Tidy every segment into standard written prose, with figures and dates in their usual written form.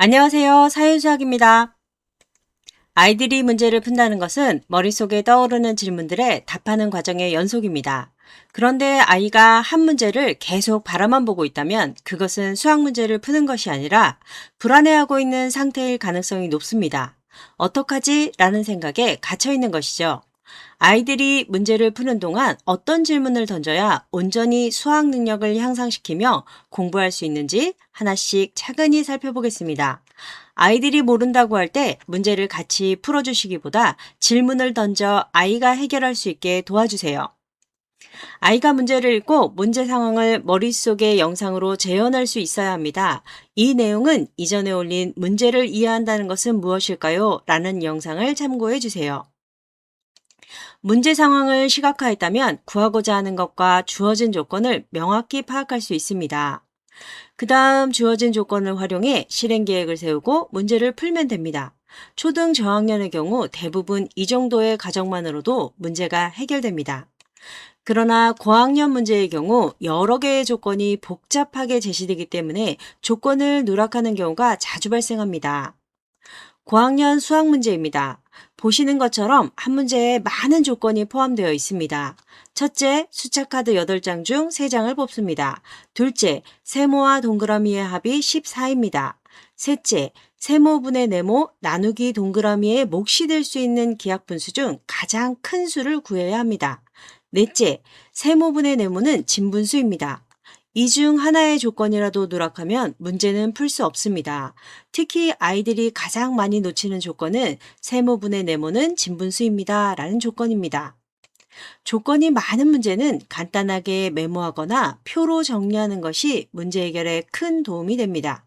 안녕하세요. 사연수학입니다. 아이들이 문제를 푼다는 것은 머릿속에 떠오르는 질문들에 답하는 과정의 연속입니다. 그런데 아이가 한 문제를 계속 바라만 보고 있다면 그것은 수학 문제를 푸는 것이 아니라 불안해하고 있는 상태일 가능성이 높습니다. 어떡하지? 라는 생각에 갇혀 있는 것이죠. 아이들이 문제를 푸는 동안 어떤 질문을 던져야 온전히 수학 능력을 향상시키며 공부할 수 있는지 하나씩 차근히 살펴보겠습니다. 아이들이 모른다고 할 때 문제를 같이 풀어주시기보다 질문을 던져 아이가 해결할 수 있게 도와주세요. 아이가 문제를 읽고 문제 상황을 머릿속에 영상으로 재현할 수 있어야 합니다. 이 내용은 이전에 올린 문제를 이해한다는 것은 무엇일까요? 라는 영상을 참고해 주세요. 문제 상황을 시각화했다면 구하고자 하는 것과 주어진 조건을 명확히 파악할 수 있습니다. 그 다음 주어진 조건을 활용해 실행 계획을 세우고 문제를 풀면 됩니다. 초등 저학년의 경우 대부분 이 정도의 과정만으로도 문제가 해결됩니다. 그러나 고학년 문제의 경우 여러 개의 조건이 복잡하게 제시되기 때문에 조건을 누락하는 경우가 자주 발생합니다. 고학년 수학 문제입니다. 보시는 것처럼 한 문제에 많은 조건이 포함되어 있습니다. 첫째, 숫자 카드 8장 중 3장을 뽑습니다. 둘째, 세모와 동그라미의 합이 14입니다. 셋째, 세모분의 네모 나누기 동그라미의 몫이 될 수 있는 기하분수 중 가장 큰 수를 구해야 합니다. 넷째, 세모분의 네모는 진분수입니다. 이 중 하나의 조건이라도 누락하면 문제는 풀 수 없습니다. 특히 아이들이 가장 많이 놓치는 조건은 세모분의 네모는 진분수입니다. 라는 조건입니다. 조건이 많은 문제는 간단하게 메모하거나 표로 정리하는 것이 문제 해결에 큰 도움이 됩니다.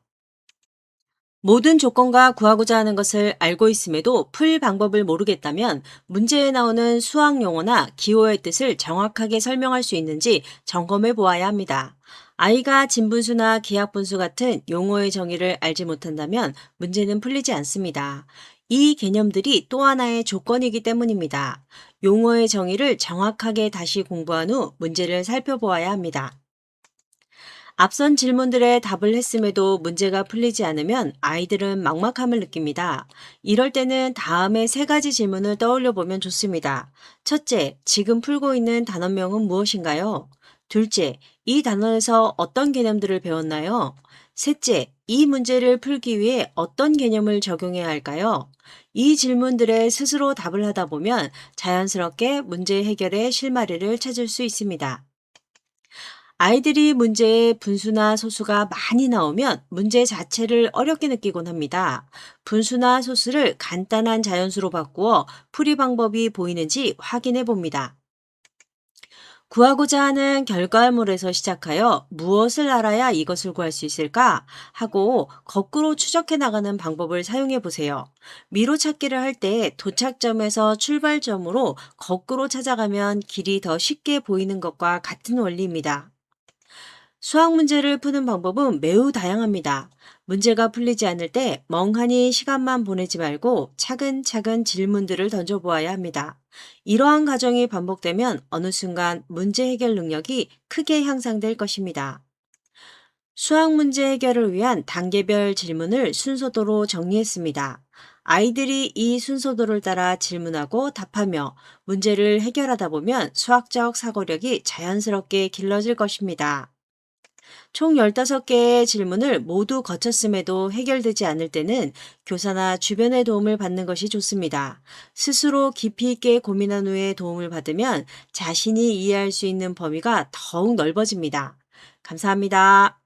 모든 조건과 구하고자 하는 것을 알고 있음에도 풀 방법을 모르겠다면 문제에 나오는 수학 용어나 기호의 뜻을 정확하게 설명할 수 있는지 점검해 보아야 합니다. 아이가 진분수나 기하분수 같은 용어의 정의를 알지 못한다면 문제는 풀리지 않습니다. 이 개념들이 또 하나의 조건이기 때문입니다. 용어의 정의를 정확하게 다시 공부한 후 문제를 살펴보아야 합니다. 앞선 질문들에 답을 했음에도 문제가 풀리지 않으면 아이들은 막막함을 느낍니다. 이럴 때는 다음에 3가지 질문을 떠올려 보면 좋습니다. 첫째, 지금 풀고 있는 단어명은 무엇인가요? 둘째, 이 단어에서 어떤 개념들을 배웠나요? 셋째, 이 문제를 풀기 위해 어떤 개념을 적용해야 할까요? 이 질문들에 스스로 답을 하다 보면 자연스럽게 문제 해결의 실마리를 찾을 수 있습니다. 아이들이 문제에 분수나 소수가 많이 나오면 문제 자체를 어렵게 느끼곤 합니다. 분수나 소수를 간단한 자연수로 바꾸어 풀이 방법이 보이는지 확인해 봅니다. 구하고자 하는 결과물에서 시작하여 무엇을 알아야 이것을 구할 수 있을까 하고 거꾸로 추적해 나가는 방법을 사용해 보세요. 미로 찾기를 할 때 도착점에서 출발점으로 거꾸로 찾아가면 길이 더 쉽게 보이는 것과 같은 원리입니다. 수학 문제를 푸는 방법은 매우 다양합니다. 문제가 풀리지 않을 때 멍하니 시간만 보내지 말고 차근차근 질문들을 던져보아야 합니다. 이러한 과정이 반복되면 어느 순간 문제 해결 능력이 크게 향상될 것입니다. 수학 문제 해결을 위한 단계별 질문을 순서도로 정리했습니다. 아이들이 이 순서도를 따라 질문하고 답하며 문제를 해결하다 보면 수학적 사고력이 자연스럽게 길러질 것입니다. 총 15개의 질문을 모두 거쳤음에도 해결되지 않을 때는 교사나 주변의 도움을 받는 것이 좋습니다. 스스로 깊이 있게 고민한 후에 도움을 받으면 자신이 이해할 수 있는 범위가 더욱 넓어집니다. 감사합니다.